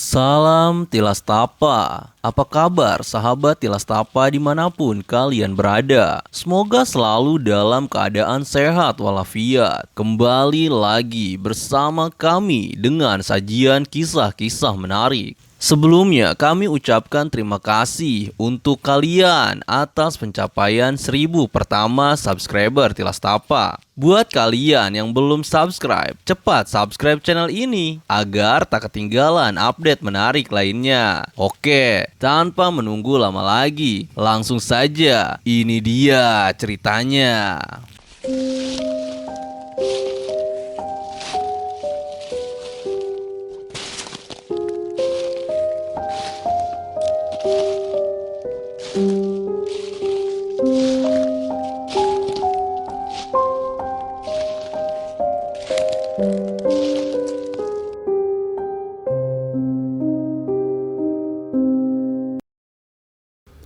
Salam Tilastapa. Apa kabar sahabat Tilastapa dimanapun kalian berada? Semoga selalu dalam keadaan sehat walafiat. Kembali lagi bersama kami dengan sajian kisah-kisah menarik. Sebelumnya kami ucapkan terima kasih untuk kalian atas pencapaian 1000 pertama subscriber Tilastapa. Buat kalian yang belum subscribe, cepat subscribe channel ini agar tak ketinggalan update menarik lainnya. Oke, tanpa menunggu lama lagi, langsung saja ini dia ceritanya.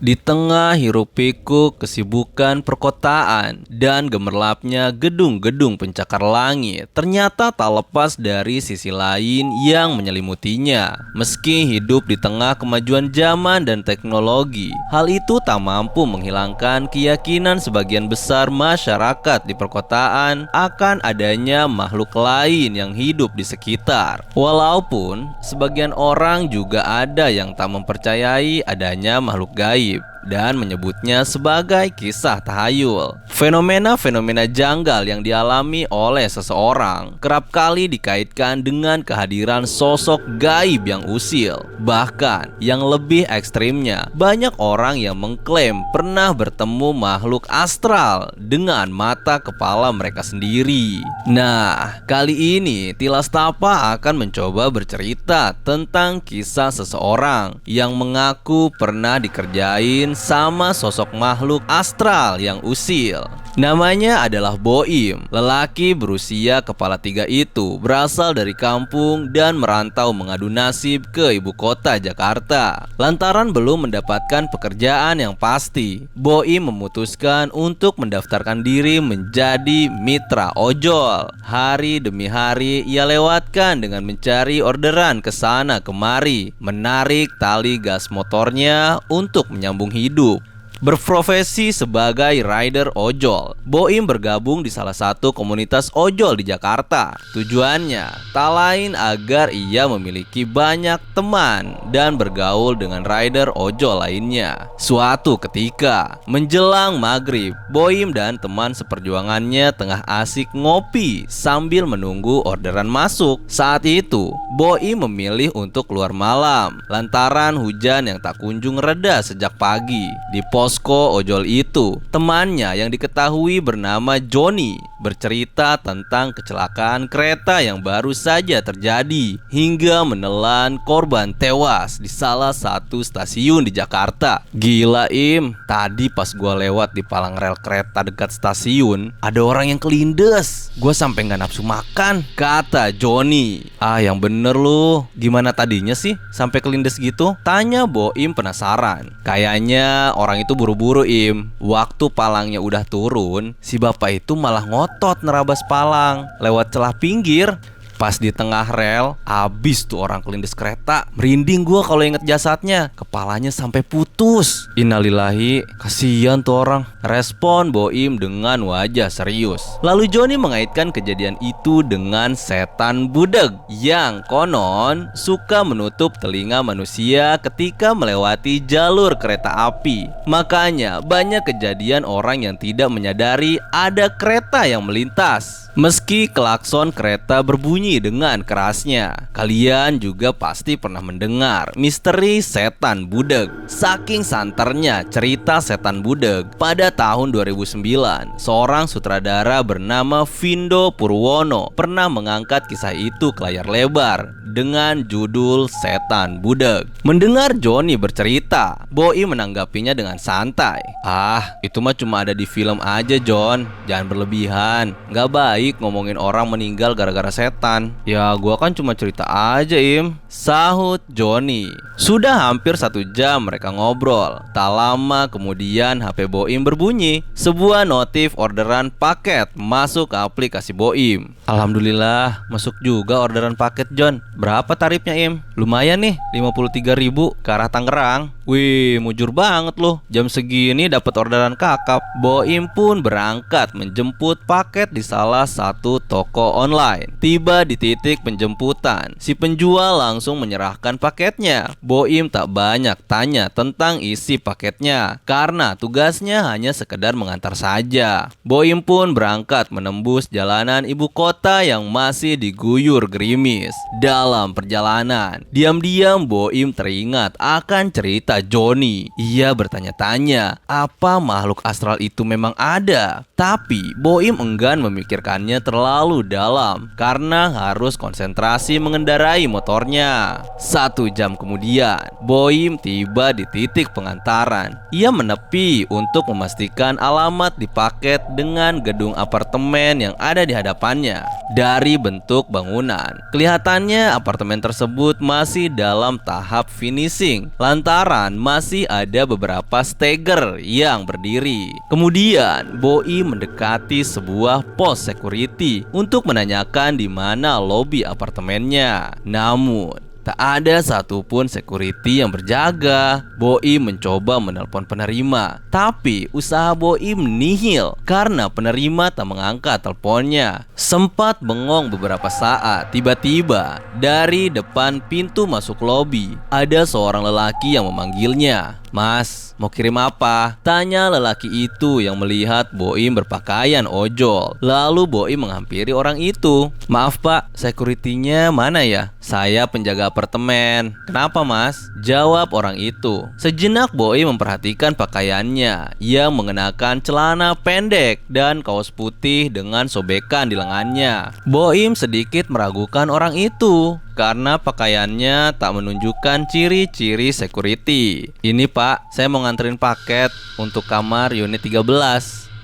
Di tengah hiruk-pikuk kesibukan perkotaan dan gemerlapnya gedung-gedung pencakar langit, ternyata tak lepas dari sisi lain yang menyelimutinya. Meski hidup di tengah kemajuan zaman dan teknologi, hal itu tak mampu menghilangkan keyakinan sebagian besar masyarakat di perkotaan akan adanya makhluk lain yang hidup di sekitar. Walaupun sebagian orang juga ada yang tak mempercayai adanya makhluk gaib dan menyebutnya sebagai kisah tahayul. Fenomena-fenomena janggal yang dialami oleh seseorang kerap kali dikaitkan dengan kehadiran sosok gaib yang usil. Bahkan yang lebih ekstrimnya, banyak orang yang mengklaim pernah bertemu makhluk astral dengan mata kepala mereka sendiri. Nah, kali ini Tilastapa akan mencoba bercerita tentang kisah seseorang yang mengaku pernah dikerjain sama sosok makhluk astral yang usil. Namanya adalah Boim. Lelaki berusia kepala 3 itu berasal dari kampung dan merantau mengadu nasib ke ibu kota Jakarta. Lantaran belum mendapatkan pekerjaan yang pasti, Boim memutuskan untuk mendaftarkan diri menjadi mitra ojol. Hari demi hari ia lewatkan dengan mencari orderan ke sana kemari, menarik tali gas motornya untuk menyambung hidup. Berprofesi sebagai rider ojol, Boim bergabung di salah satu komunitas ojol di Jakarta. Tujuannya tak lain agar ia memiliki banyak teman dan bergaul dengan rider ojol lainnya. Suatu ketika, menjelang maghrib, Boim dan teman seperjuangannya tengah asik ngopi sambil menunggu orderan masuk. Saat itu, Boim memilih untuk keluar malam lantaran hujan yang tak kunjung reda sejak pagi. Di posko ojol itu, temannya yang diketahui bernama Joni bercerita tentang kecelakaan kereta yang baru saja terjadi hingga menelan korban tewas di salah satu stasiun di Jakarta. Gila Im, tadi pas gua lewat di palang rel kereta dekat stasiun, ada orang yang kelindes. Gua sampai gak nafsu makan, kata Joni. Ah yang bener lu, gimana tadinya sih sampai kelindes gitu? Tanya Boim penasaran. Kayaknya orang itu buru-buru Im. Waktu palangnya udah turun, si bapak itu malah ngotot nerabas palang lewat celah pinggir. Pas di tengah rel, abis tuh orang kelindes kereta. Merinding gua kalau inget jasadnya, kepalanya sampai putus. Innalillahi, kasihan tuh orang, respon Boim dengan wajah serius. Lalu Joni mengaitkan kejadian itu dengan setan budeg yang konon suka menutup telinga manusia ketika melewati jalur kereta api. Makanya banyak kejadian orang yang tidak menyadari ada kereta yang melintas. Meski klakson kereta berbunyi dengan kerasnya, kalian juga pasti pernah mendengar misteri setan budeg. Saking santernya cerita setan budeg, pada tahun 2009, seorang sutradara bernama Vindo Purwono pernah mengangkat kisah itu ke layar lebar dengan judul Setan Budeg. Mendengar Joni bercerita, Boim menanggapinya dengan santai. Ah, itu mah cuma ada di film aja John, jangan berlebihan. Gak baik ngomongin orang meninggal gara-gara setan. kan? Ya gua kan cuma cerita aja Im, sahut Joni. Sudah hampir 1 jam mereka ngobrol. Tak lama kemudian HP Boim berbunyi. Sebuah notif orderan paket masuk ke aplikasi Boim. Alhamdulillah masuk juga orderan paket John. Berapa tarifnya Im? Lumayan nih, 53.000 ke arah Tangerang. Wih, mujur banget loh. Jam segini dapat orderan kakap. Boim pun berangkat menjemput paket di salah satu toko online. Tiba di titik penjemputan, si penjual langsung menyerahkan paketnya. Boim tak banyak tanya tentang isi paketnya karena tugasnya hanya sekedar mengantar saja. Boim pun berangkat menembus jalanan ibu kota yang masih diguyur gerimis. Dalam perjalanan, diam-diam Boim teringat akan cerita Joni. Ia bertanya-tanya, apa makhluk astral itu memang ada? Tapi Boim enggan memikirkannya terlalu dalam karena harus konsentrasi mengendarai motornya. 1 jam kemudian, Boim tiba di titik pengantaran. Ia menepi untuk memastikan alamat di paket dengan gedung apartemen yang ada di hadapannya. Dari bentuk bangunan, kelihatannya apartemen tersebut masih dalam tahap finishing lantaran masih ada beberapa steger yang berdiri. Kemudian Boim mendekati sebuah pos security untuk menanyakan di mana lobi apartemennya. Namun tak ada satupun security yang berjaga. Boim mencoba menelpon penerima, tapi usaha Boim nihil karena penerima tak mengangkat teleponnya. Sempat bengong beberapa saat, tiba-tiba dari depan pintu masuk lobi ada seorang lelaki yang memanggilnya. Mas, mau kirim apa? Tanya lelaki itu yang melihat Boim berpakaian ojol. Lalu Boim menghampiri orang itu. Maaf pak, security-nya mana ya? Saya penjaga apartemen. Kenapa mas? Jawab orang itu. Sejenak Boim memperhatikan pakaiannya. Ia mengenakan celana pendek dan kaos putih dengan sobekan di lengannya. Boim sedikit meragukan orang itu karena pakaiannya tak menunjukkan ciri-ciri security. Ini pak, saya mau nganterin paket untuk kamar unit 13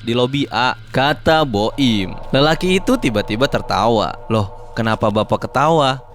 di lobi A, kata Boim. Lelaki itu tiba-tiba tertawa. Loh, kenapa bapak ketawa?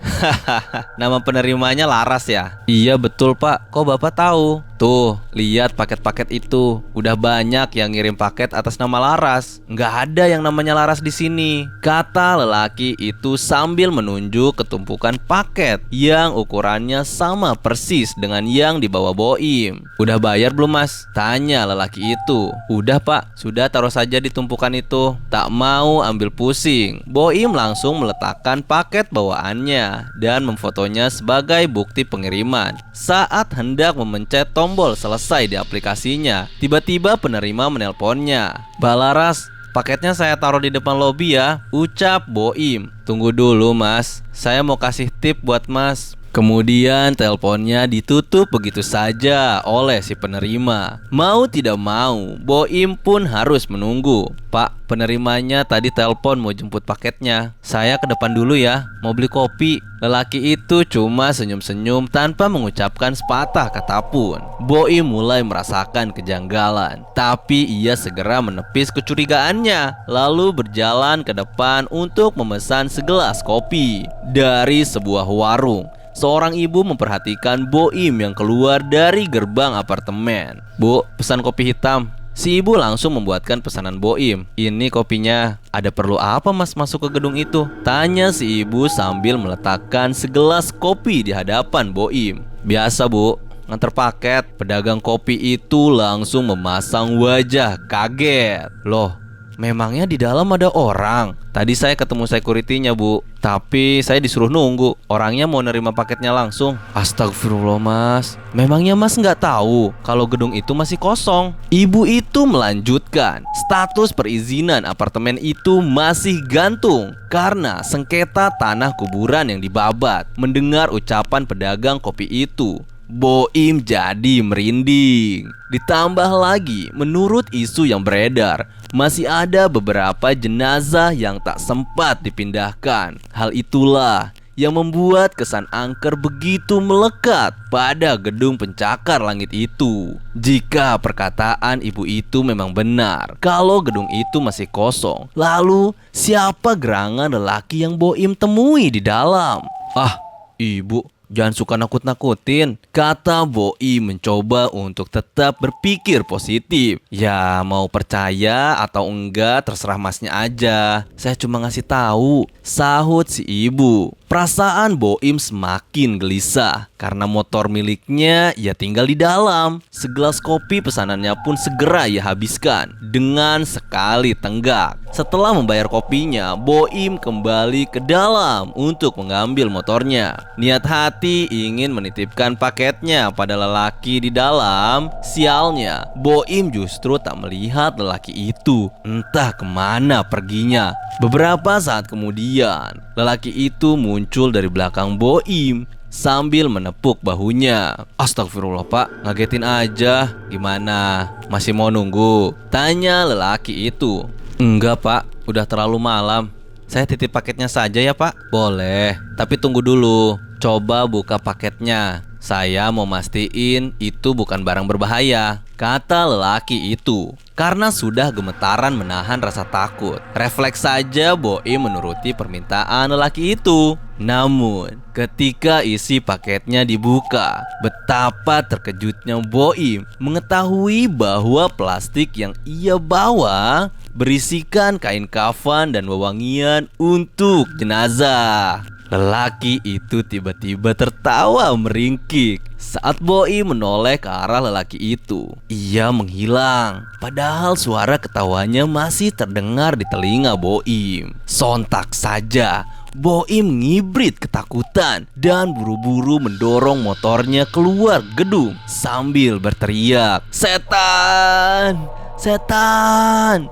Nama penerimanya Laras ya? Iya betul pak, kok bapak tahu? Tuh, lihat paket-paket itu. Udah banyak yang ngirim paket atas nama Laras. Nggak ada yang namanya Laras di sini, kata lelaki itu sambil menunjuk ke tumpukan paket yang ukurannya sama persis dengan yang dibawa Boim. Udah bayar belum mas? Tanya lelaki itu. Udah pak, sudah taruh saja di tumpukan itu. Tak mau ambil pusing, Boim langsung meletakkan paket bawaannya dan memfotonya sebagai bukti pengiriman. Saat hendak memencet tombol selesai di aplikasinya, tiba-tiba penerima menelponnya. Balaras, paketnya saya taruh di depan lobi ya, ucap Boim. Tunggu dulu mas, saya mau kasih tip buat mas. Kemudian teleponnya ditutup begitu saja oleh si penerima. Mau tidak mau, Boim pun harus menunggu. Pak, penerimanya tadi telepon mau jemput paketnya. Saya ke depan dulu ya, mau beli kopi. Lelaki itu cuma senyum-senyum tanpa mengucapkan sepatah kata pun. Boim mulai merasakan kejanggalan, tapi ia segera menepis kecurigaannya, lalu berjalan ke depan untuk memesan segelas kopi dari sebuah warung. Seorang ibu memperhatikan Boim yang keluar dari gerbang apartemen. Bu, pesan kopi hitam. Si ibu langsung membuatkan pesanan Boim. Ini kopinya. Ada perlu apa mas masuk ke gedung itu? Tanya si ibu sambil meletakkan segelas kopi di hadapan Boim. Biasa bu, nganter paket. Pedagang kopi itu langsung memasang wajah kaget. Loh, memangnya di dalam ada orang? Tadi saya ketemu security-nya bu, tapi saya disuruh nunggu. Orangnya mau nerima paketnya langsung. Astagfirullah mas, memangnya mas nggak tahu kalau gedung itu masih kosong? Ibu itu melanjutkan, status perizinan apartemen itu masih gantung karena sengketa tanah kuburan yang dibabat. Mendengar ucapan pedagang kopi itu, Boim jadi merinding. Ditambah lagi, menurut isu yang beredar, masih ada beberapa jenazah yang tak sempat dipindahkan. Hal itulah yang membuat kesan angker begitu melekat pada gedung pencakar langit itu. Jika perkataan ibu itu memang benar, kalau gedung itu masih kosong, lalu siapa gerangan lelaki yang Boim temui di dalam? "Ah, ibu, jangan suka nakut-nakutin," kata Boim mencoba untuk tetap berpikir positif. "Ya, mau percaya atau enggak terserah masnya aja. Saya cuma ngasih tahu," sahut si ibu. Perasaan Boim semakin gelisah karena motor miliknya ia tinggal di dalam. Segelas kopi pesanannya pun segera ia habiskan dengan sekali tenggak. Setelah membayar kopinya, Boim kembali ke dalam untuk mengambil motornya. Niat hati ingin menitipkan paketnya pada lelaki di dalam. Sialnya, Boim justru tak melihat lelaki itu. Entah kemana perginya. Beberapa saat kemudian, lelaki itu muncul dari belakang Boim sambil menepuk bahunya. "Astagfirullah pak, ngagetin aja. Gimana? Masih mau nunggu?" tanya lelaki itu. "Enggak pak, udah terlalu malam. Saya titip paketnya saja ya pak." "Boleh, tapi tunggu dulu. Coba buka paketnya. Saya mau mastiin itu bukan barang berbahaya," kata lelaki itu. Karena sudah gemetaran menahan rasa takut, refleks saja Boim menuruti permintaan lelaki itu. Namun, ketika isi paketnya dibuka, betapa terkejutnya Boim mengetahui bahwa plastik yang ia bawa berisikan kain kafan dan wewangian untuk jenazah. Lelaki itu tiba-tiba tertawa meringkik saat Boim menoleh ke arah lelaki itu. Ia menghilang, padahal suara ketawanya masih terdengar di telinga Boim. Sontak saja Boim ngibrit ketakutan dan buru-buru mendorong motornya keluar gedung sambil berteriak, "Setan! Setan!"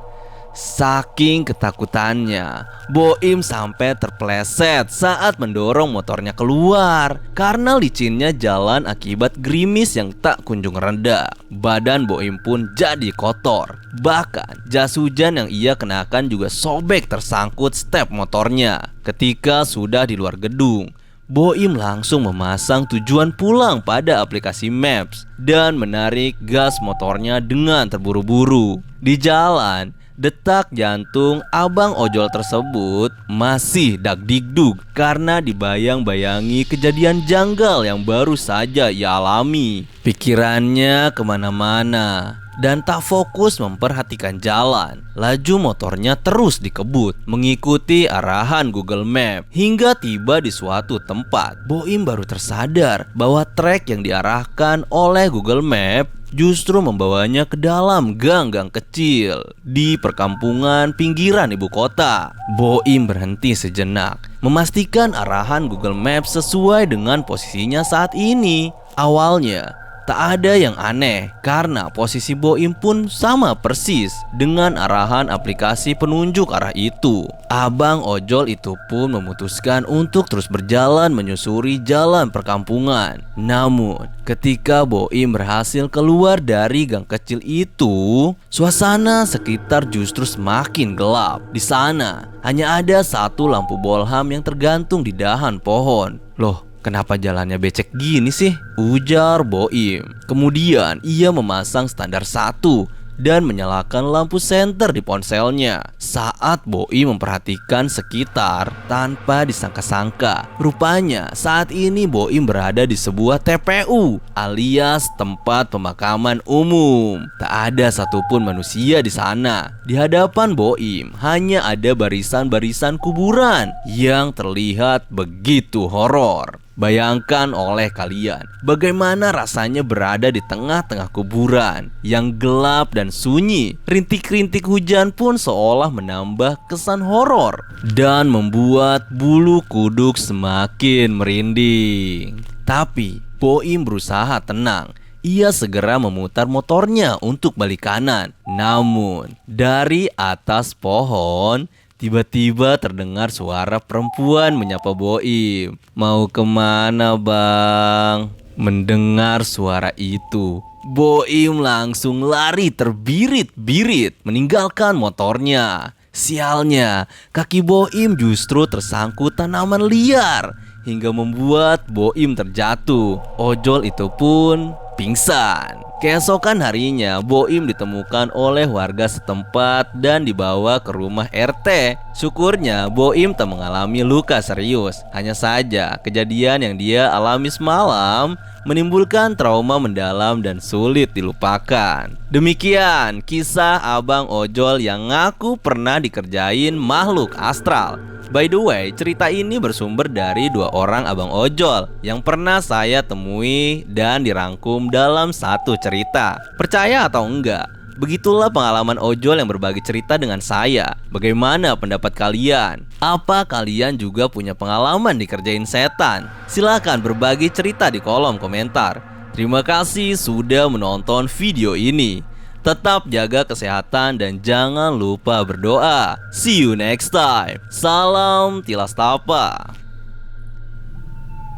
Saking ketakutannya, Boim sampai terpleset saat mendorong motornya keluar karena licinnya jalan akibat gerimis yang tak kunjung reda. Badan Boim pun jadi kotor. Bahkan jas hujan yang ia kenakan juga sobek tersangkut step motornya. Ketika sudah di luar gedung, Boim langsung memasang tujuan pulang pada aplikasi Maps dan menarik gas motornya dengan terburu-buru. Di jalan, detak jantung abang ojol tersebut masih dagdikduk karena dibayang-bayangi kejadian janggal yang baru saja ia alami. Pikirannya kemana-mana dan tak fokus memperhatikan jalan. Laju motornya terus dikebut mengikuti arahan Google Map hingga tiba di suatu tempat. Boim baru tersadar bahwa trek yang diarahkan oleh Google Map justru membawanya ke dalam gang-gang kecil di perkampungan pinggiran ibu kota. Boim berhenti sejenak, memastikan arahan Google Maps sesuai dengan posisinya saat ini. Awalnya tak ada yang aneh karena posisi Boim pun sama persis dengan arahan aplikasi penunjuk arah itu. Abang ojol itu pun memutuskan untuk terus berjalan menyusuri jalan perkampungan. Namun, ketika Boim berhasil keluar dari gang kecil itu, suasana sekitar justru semakin gelap. Di sana hanya ada satu lampu bolham yang tergantung di dahan pohon. "Loh, kenapa jalannya becek gini sih?" ujar Boim. Kemudian ia memasang standar 1 dan menyalakan lampu senter di ponselnya. Saat Boim memperhatikan sekitar tanpa disangka-sangka, rupanya saat ini Boim berada di sebuah TPU alias tempat pemakaman umum. Tak ada satupun manusia di sana. Di hadapan Boim hanya ada barisan-barisan kuburan yang terlihat begitu horor. Bayangkan oleh kalian bagaimana rasanya berada di tengah-tengah kuburan yang gelap dan sunyi. Rintik-rintik hujan pun seolah menambah kesan horor dan membuat bulu kuduk semakin merinding. Tapi Boim berusaha tenang. Ia segera memutar motornya untuk balik kanan. Namun dari atas pohon tiba-tiba terdengar suara perempuan menyapa Boim. "Mau kemana bang?" Mendengar suara itu, Boim langsung lari terbirit-birit meninggalkan motornya. Sialnya, kaki Boim justru tersangkut tanaman liar hingga membuat Boim terjatuh. Ojol itu pun pingsan. Keesokan harinya, Boim ditemukan oleh warga setempat dan dibawa ke rumah RT. Syukurnya, Boim tak mengalami luka serius. Hanya saja, kejadian yang dia alami semalam menimbulkan trauma mendalam dan sulit dilupakan. Demikian kisah abang ojol yang ngaku pernah dikerjain makhluk astral. By the way, cerita ini bersumber dari 2 orang abang ojol yang pernah saya temui dan dirangkum dalam satu cerita. Percaya atau enggak, begitulah pengalaman ojol yang berbagi cerita dengan saya. Bagaimana pendapat kalian? Apa kalian juga punya pengalaman dikerjain setan? Silahkan berbagi cerita di kolom komentar. Terima kasih sudah menonton video ini. Tetap jaga kesehatan dan jangan lupa berdoa. See you next time. Salam Tilas Tapa.